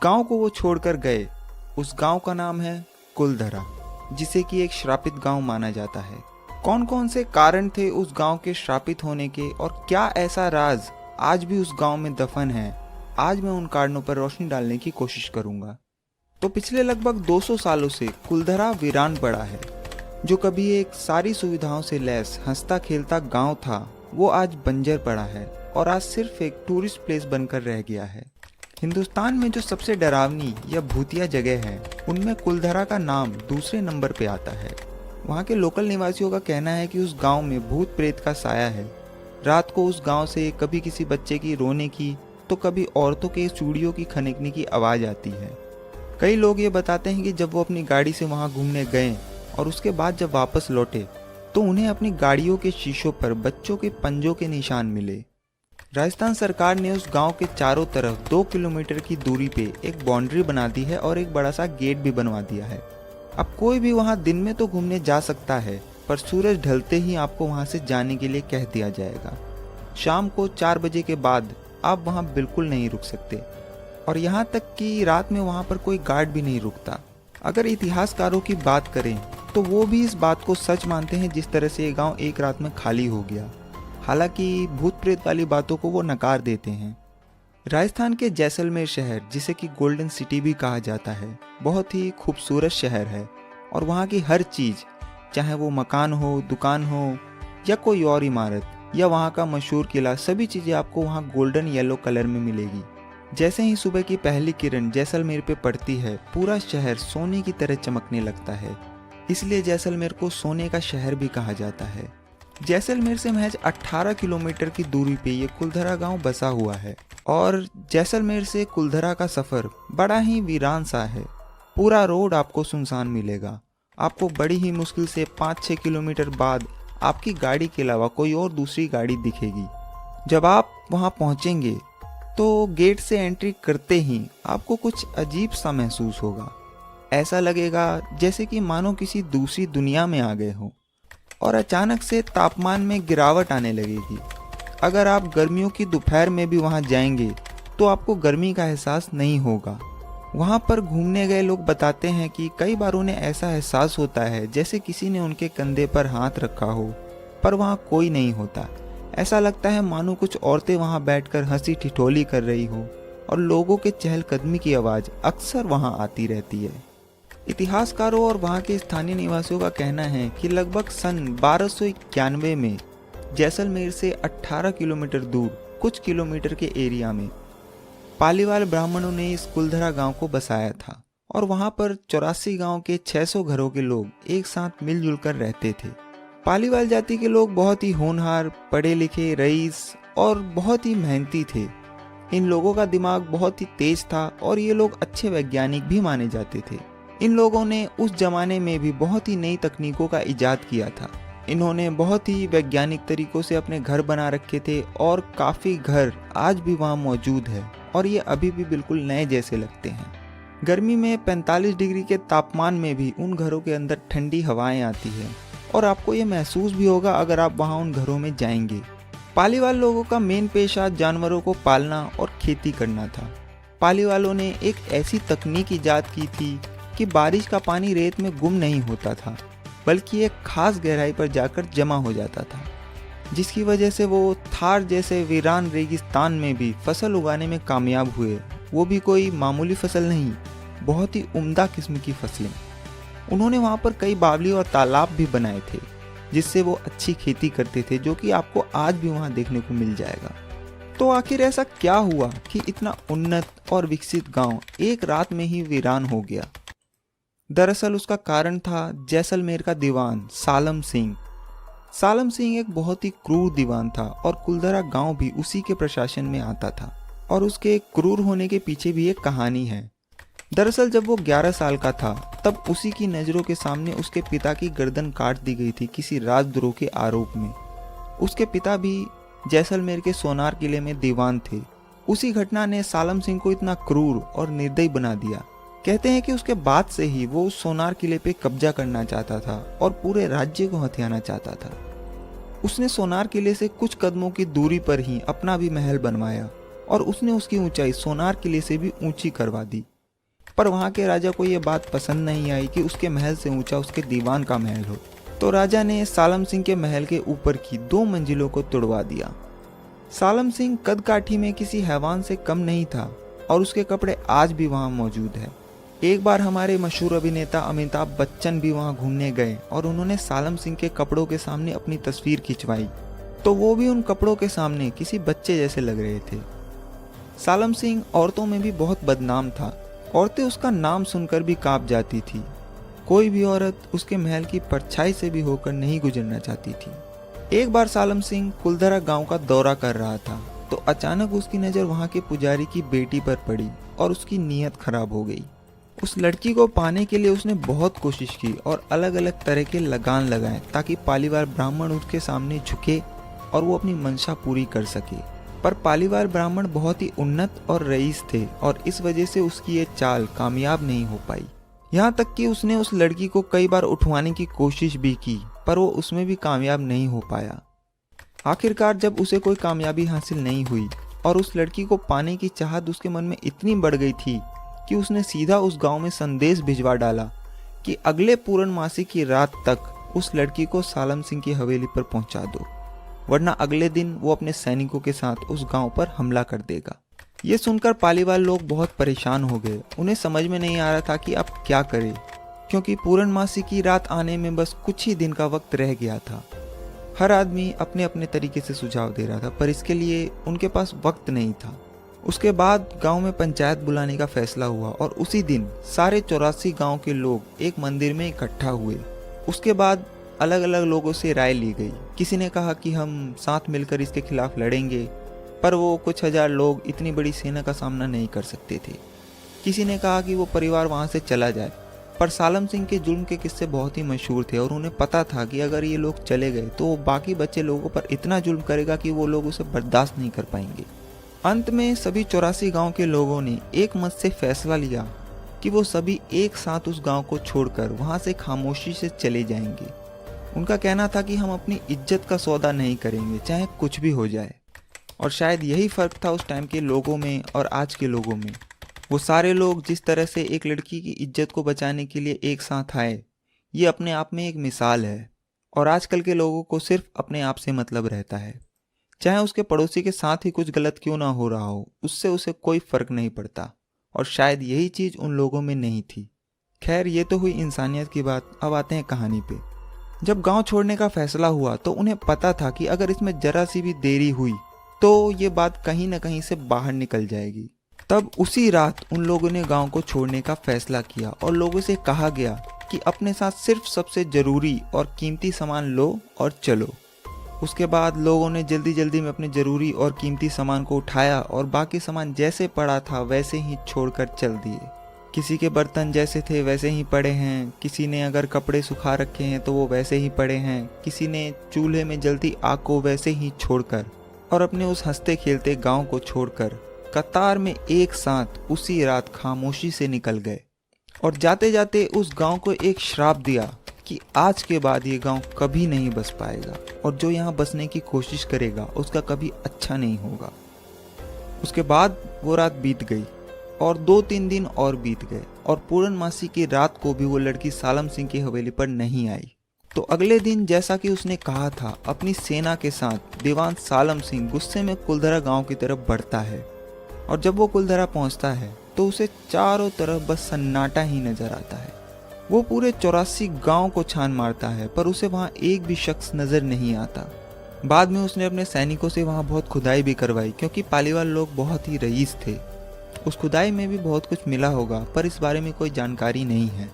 गांव को वो छोड़कर गए। उस गांव का नाम है कुलधरा, जिसे कि एक श्रापित गांव माना जाता है। कौन कौन से कारण थे उस गांव के श्रापित होने के और क्या ऐसा राज आज भी उस गांव में दफन है, आज मैं उन कारणों पर रोशनी डालने की कोशिश करूंगा। तो पिछले लगभग 200 सालों से कुलधरा वीरान पड़ा है। जो कभी एक सारी सुविधाओं से लैस हंसता खेलता गांव था, वो आज बंजर पड़ा है और आज सिर्फ एक टूरिस्ट प्लेस बनकर रह गया है। हिंदुस्तान में जो सबसे डरावनी या भूतिया जगह है, उनमें कुलधरा का नाम दूसरे नंबर पे आता है। वहाँ के लोकल निवासियों का कहना है कि उस गांव में भूत प्रेत का साया है। रात को उस गांव से कभी किसी बच्चे की रोने की तो कभी औरतों के चूड़ियों की खनकने की आवाज़ आती है। कई लोग ये बताते हैं कि जब वो अपनी गाड़ी से वहाँ घूमने गए और उसके बाद जब वापस लौटे तो उन्हें अपनी गाड़ियों के शीशों पर बच्चों के पंजों के निशान मिले। राजस्थान सरकार ने उस गांव के चारों तरफ 2 किलोमीटर की दूरी पे एक बाउंड्री बना दी है और एक बड़ा सा गेट भी बनवा दिया है। अब कोई भी वहां दिन में तो घूमने जा सकता है, पर सूरज ढलते ही आपको वहां से जाने के लिए कह दिया जाएगा। शाम को 4 बजे के बाद आप वहां बिल्कुल नहीं रुक सकते और यहाँ तक कि रात में वहां पर कोई गार्ड भी नहीं रुकता। अगर इतिहासकारों की बात करें तो वो भी इस बात को सच मानते हैं जिस तरह से ये गांव एक रात में खाली हो गया। हालांकि भूत प्रेत वाली बातों को वो नकार देते हैं। राजस्थान के जैसलमेर शहर, जिसे कि गोल्डन सिटी भी कहा जाता है, बहुत ही खूबसूरत शहर है और वहाँ की हर चीज़, चाहे वो मकान हो, दुकान हो या कोई और इमारत या वहाँ का मशहूर किला, सभी चीज़ें आपको वहाँ गोल्डन येलो कलर में मिलेगी। जैसे ही सुबह की पहली किरण जैसलमेर पे पड़ती है, पूरा शहर सोने की तरह चमकने लगता है। इसलिए जैसलमेर को सोने का शहर भी कहा जाता है। जैसलमेर से महज 18 किलोमीटर की दूरी पे ये कुलधरा गांव बसा हुआ है और जैसलमेर से कुलधरा का सफ़र बड़ा ही वीरान सा है। पूरा रोड आपको सुनसान मिलेगा। आपको बड़ी ही मुश्किल से 5-6 किलोमीटर बाद आपकी गाड़ी के अलावा कोई और दूसरी गाड़ी दिखेगी। जब आप वहां पहुंचेंगे तो गेट से एंट्री करते ही आपको कुछ अजीब सा महसूस होगा। ऐसा लगेगा जैसे कि मानो किसी दूसरी दुनिया में आ गए हो और अचानक से तापमान में गिरावट आने लगेगी। अगर आप गर्मियों की दोपहर में भी वहां जाएंगे तो आपको गर्मी का एहसास नहीं होगा। वहां पर घूमने गए लोग बताते हैं कि कई बार उन्हें ऐसा एहसास होता है जैसे किसी ने उनके कंधे पर हाथ रखा हो, पर वहां कोई नहीं होता। ऐसा लगता है मानो कुछ औरतें वहां बैठकर हंसी ठिठोली कर रही हो और लोगों के चहलकदमी की आवाज़ अक्सर वहां आती रहती है। इतिहासकारों और वहां के स्थानीय निवासियों का कहना है कि लगभग सन 1291 में जैसलमेर से 18 किलोमीटर दूर कुछ किलोमीटर के एरिया में पालीवाल ब्राह्मणों ने इस कुलधरा गांव को बसाया था और वहां पर 84 गांव के 600 घरों के लोग एक साथ मिलजुल कर रहते थे। पालीवाल जाति के लोग बहुत ही होनहार, पढ़े लिखे, रईस और बहुत ही मेहनती थे। इन लोगों का दिमाग बहुत ही तेज था और ये लोग अच्छे वैज्ञानिक भी माने जाते थे। इन लोगों ने उस जमाने में भी बहुत ही नई तकनीकों का इजाद किया था। इन्होंने बहुत ही वैज्ञानिक तरीकों से अपने घर बना रखे थे और काफ़ी घर आज भी वहाँ मौजूद है और ये अभी भी बिल्कुल नए जैसे लगते हैं। गर्मी में 45 डिग्री के तापमान में भी उन घरों के अंदर ठंडी हवाएं आती है और आपको ये महसूस भी होगा अगर आप वहाँ उन घरों में जाएंगे। पालीवाल लोगों का मेन पेशा जानवरों को पालना और खेती करना था। पालीवालों ने एक ऐसी तकनीक ईजाद की थी कि बारिश का पानी रेत में गुम नहीं होता था, बल्कि एक खास गहराई पर जाकर जमा हो जाता था, जिसकी वजह से वो थार जैसे वीरान रेगिस्तान में भी फसल उगाने में कामयाब हुए। वो भी कोई मामूली फसल नहीं, बहुत ही उम्दा किस्म की फसलें। उन्होंने वहाँ पर कई बावली और तालाब भी बनाए थे, जिससे वो अच्छी खेती करते थे, जो कि आपको आज भी वहाँ देखने को मिल जाएगा। तो आखिर ऐसा क्या हुआ कि इतना उन्नत और विकसित गांव एक रात में ही वीरान हो गया? दरअसल उसका कारण था जैसलमेर का दीवान सालम सिंह। सालम सिंह एक बहुत ही क्रूर दीवान था और कुलधरा गांव भी उसी के प्रशासन में आता था और उसके क्रूर होने के पीछे भी एक कहानी है। दरअसल जब वो 11 साल का था तब उसी की नज़रों के सामने उसके पिता की गर्दन काट दी गई थी किसी राजद्रोह के आरोप में। उसके पिता भी जैसलमेर के सोनार किले में दीवान थे। उसी घटना ने सालम सिंह को इतना क्रूर और निर्दयी बना दिया। कहते हैं कि उसके बाद से ही वो उस सोनार किले पे कब्जा करना चाहता था और पूरे राज्य को हथियाना चाहता था। उसने सोनार किले से कुछ कदमों की दूरी पर ही अपना भी महल बनवाया और उसने उसकी ऊंचाई सोनार किले से भी ऊंची करवा दी। पर वहाँ के राजा को ये बात पसंद नहीं आई कि उसके महल से ऊंचा उसके दीवान का महल हो। तो राजा ने सालम सिंह के महल के ऊपर की 2 मंजिलों को तुड़वा दिया। सालम सिंह कद काठी में किसी हैवान से कम नहीं था और उसके कपड़े आज भी वहाँ मौजूद है। एक बार हमारे मशहूर अभिनेता अमिताभ बच्चन भी वहाँ घूमने गए और उन्होंने सालम सिंह के कपड़ों के सामने अपनी तस्वीर खिंचवाई, तो वो भी उन कपड़ों के सामने किसी बच्चे जैसे लग रहे थे। सालम सिंह औरतों में भी बहुत बदनाम था। औरतें उसका नाम सुनकर भी कांप जाती थी। कोई भी औरत उसके महल की परछाई से भी होकर नहीं गुजरना चाहती थी। एक बार सालम सिंह कुलधरा गांव का दौरा कर रहा था, तो अचानक उसकी नज़र वहां के पुजारी की बेटी पर पड़ी और उसकी नीयत खराब हो गई। उस लड़की को पाने के लिए उसने बहुत कोशिश की और अलग अलग तरह के लगान लगाए ताकि पालीवाल ब्राह्मण उसके सामने झुके और वो अपनी मंशा पूरी कर सके। पर पालीवाल ब्राह्मण बहुत ही उन्नत और रईस थे और इस वजह से उसकी ये चाल कामयाब नहीं हो पाई। यहाँ तक कि उसने उस लड़की को कई बार उठवाने की कोशिश भी की, पर वो उसमें भी कामयाब नहीं हो पाया। आखिरकार जब उसे कोई कामयाबी हासिल नहीं हुई और उस लड़की को पाने की चाहत उसके मन में इतनी बढ़ गई थी कि उसने सीधा उस गांव में संदेश भिजवा डाला कि अगले पूर्णमासी की रात तक उस लड़की को सालम सिंह की हवेली पर पहुंचा दो, वरना अगले दिन वो अपने सैनिकों के साथ उस गांव पर हमला कर देगा। ये सुनकर पालीवाल लोग बहुत परेशान हो गए। उन्हें समझ में नहीं आ रहा था कि अब क्या करें, क्योंकि पूर्णमासी की रात आने में बस कुछ ही दिन का वक्त रह गया था। हर आदमी अपने अपने तरीके से सुझाव दे रहा था, पर इसके लिए उनके पास वक्त नहीं था। उसके बाद गांव में पंचायत बुलाने का फैसला हुआ और उसी दिन सारे 84 गांव के लोग एक मंदिर में इकट्ठा हुए। उसके बाद अलग अलग लोगों से राय ली गई। किसी ने कहा कि हम साथ मिलकर इसके खिलाफ लड़ेंगे, पर वो कुछ हजार लोग इतनी बड़ी सेना का सामना नहीं कर सकते थे। किसी ने कहा कि वो परिवार वहाँ से चला जाए, पर सालम सिंह के जुल्म के किस्से बहुत ही मशहूर थे और उन्हें पता था कि अगर ये लोग चले गए तो वो बाकी बचे लोगों पर इतना जुल्म करेगा कि वो लोग उसे बर्दाश्त नहीं कर पाएंगे। अंत में सभी 84 गांव के लोगों ने एक मत से फैसला लिया कि वो सभी एक साथ उस गांव को छोड़कर वहां से खामोशी से चले जाएंगे। उनका कहना था कि हम अपनी इज्जत का सौदा नहीं करेंगे, चाहे कुछ भी हो जाए। और शायद यही फ़र्क था उस टाइम के लोगों में और आज के लोगों में। वो सारे लोग जिस तरह से एक लड़की की इज्जत को बचाने के लिए एक साथ आए, ये अपने आप में एक मिसाल है। और आजकल के लोगों को सिर्फ अपने आप से मतलब रहता है, चाहे उसके पड़ोसी के साथ ही कुछ गलत क्यों ना हो रहा हो, उससे उसे कोई फ़र्क नहीं पड़ता। और शायद यही चीज़ उन लोगों में नहीं थी। खैर, ये तो हुई इंसानियत की बात। अब आते हैं कहानी पे। जब गांव छोड़ने का फैसला हुआ तो उन्हें पता था कि अगर इसमें जरा सी भी देरी हुई तो ये बात कहीं ना कहीं से बाहर निकल जाएगी। तब उसी रात उन लोगों ने गांव को छोड़ने का फैसला किया और लोगों से कहा गया कि अपने साथ सिर्फ सबसे ज़रूरी और कीमती सामान लो और चलो। उसके बाद लोगों ने जल्दी जल्दी में अपने ज़रूरी और कीमती सामान को उठाया और बाकी सामान जैसे पड़ा था वैसे ही छोड़कर चल दिए। किसी के बर्तन जैसे थे वैसे ही पड़े हैं, किसी ने अगर कपड़े सुखा रखे हैं तो वो वैसे ही पड़े हैं, किसी ने चूल्हे में जलती आग को वैसे ही छोड़कर और अपने उस हंसते खेलते गांव को छोड़कर कतार में एक साथ उसी रात खामोशी से निकल गए। और जाते जाते उस गांव को एक श्राप दिया कि आज के बाद ये गांव कभी नहीं बस पाएगा और जो यहाँ बसने की कोशिश करेगा उसका कभी अच्छा नहीं होगा। उसके बाद वो रात बीत गई और 2-3 दिन और बीत गए और पूर्णमासी की रात को भी वो लड़की सालम सिंह की हवेली पर नहीं आई। तो अगले दिन जैसा कि उसने कहा था, अपनी सेना के साथ दीवान सालम सिंह गुस्से में कुलधरा गांव की तरफ बढ़ता है। और जब वो कुलधरा पहुंचता है तो उसे चारों तरफ बस सन्नाटा ही नजर आता है। वो पूरे 84 गांव को छान मारता है, पर उसे वहां एक भी शख्स नजर नहीं आता। बाद में उसने अपने सैनिकों से वहां बहुत खुदाई भी करवाई, क्योंकि पालीवाल लोग बहुत ही रईस थे। उस खुदाई में भी बहुत कुछ मिला होगा, पर इस बारे में कोई जानकारी नहीं है।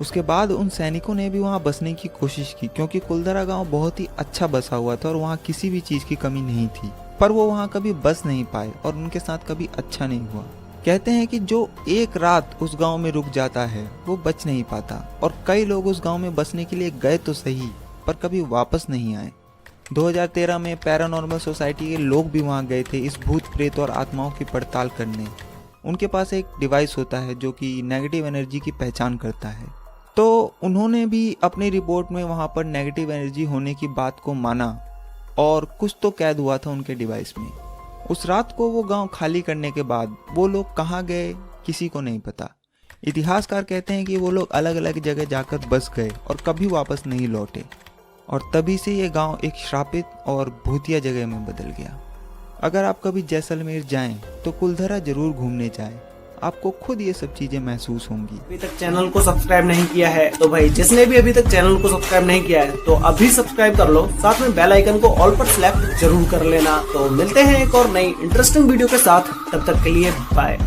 उसके बाद उन सैनिकों ने भी वहां बसने की कोशिश की, क्योंकि कुलधरा गांव बहुत ही अच्छा बसा हुआ था और वहां किसी भी चीज़ की कमी नहीं थी। पर वो वहां कभी बस नहीं पाए और उनके साथ कभी अच्छा नहीं हुआ। कहते हैं कि जो एक रात उस गांव में रुक जाता है वो बच नहीं पाता, और कई लोग उस गांव में बसने के लिए गए तो सही, पर कभी वापस नहीं आए। 2013 में पैरानॉर्मल सोसाइटी के लोग भी वहां गए थे इस भूत प्रेत और आत्माओं की पड़ताल करने। उनके पास एक डिवाइस होता है जो कि नेगेटिव एनर्जी की पहचान करता है। तो उन्होंने भी अपनी रिपोर्ट में वहां पर नेगेटिव एनर्जी होने की बात को माना और कुछ तो कैद हुआ था उनके डिवाइस में। उस रात को वो गांव खाली करने के बाद वो लोग कहाँ गए किसी को नहीं पता। इतिहासकार कहते हैं कि वो लोग अलग अलग जगह जाकर बस गए और कभी वापस नहीं लौटे, और तभी से ये गांव एक श्रापित और भूतिया जगह में बदल गया। अगर आप कभी जैसलमेर जाएं तो कुलधरा जरूर घूमने जाएं, आपको खुद ये सब चीजें महसूस होंगी। अभी तक चैनल को सब्सक्राइब नहीं किया है तो भाई जिसने भी अभी तक चैनल को सब्सक्राइब नहीं किया है तो अभी सब्सक्राइब कर लो, साथ में बेल आइकन को ऑल पर सेलेक्ट जरूर कर लेना। तो मिलते हैं एक और नई इंटरेस्टिंग वीडियो के साथ, तब तक के लिए बाय।